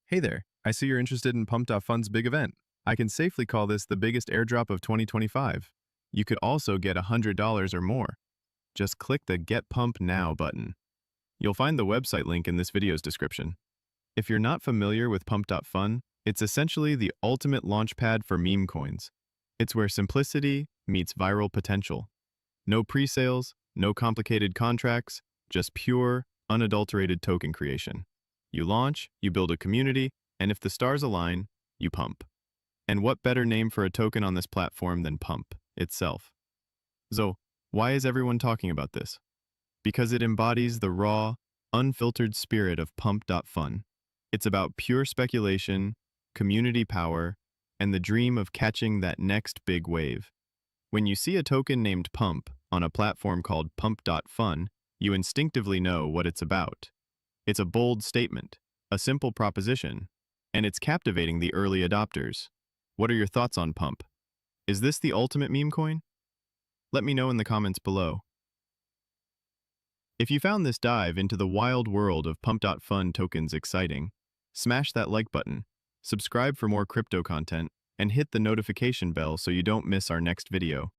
Hey there, I see you're interested in Pump Fun's big event. I can safely call this the biggest airdrop of 2025. You could also get $100 or more. Just click the Get Pump Now button. You'll find the website link in this video's description. If you're not familiar with Pump Fun, it's essentially the ultimate launchpad for meme coins. It's where simplicity meets viral potential. No pre-sales, no complicated contracts, just pure, unadulterated token creation. You launch, you build a community, and if the stars align, you pump. And what better name for a token on this platform than Pump itself? So, why is everyone talking about this? Because it embodies the raw, unfiltered spirit of Pump Fun. It's about pure speculation, community power, and the dream of catching that next big wave. When you see a token named Pump on a platform called Pump Fun, you instinctively know what it's about. It's a bold statement, a simple proposition, and it's captivating the early adopters. What are your thoughts on Pump? Is this the ultimate meme coin? Let me know in the comments below. If you found this dive into the wild world of Pump Fun tokens exciting, smash that like button, subscribe for more crypto content, and hit the notification bell so you don't miss our next video.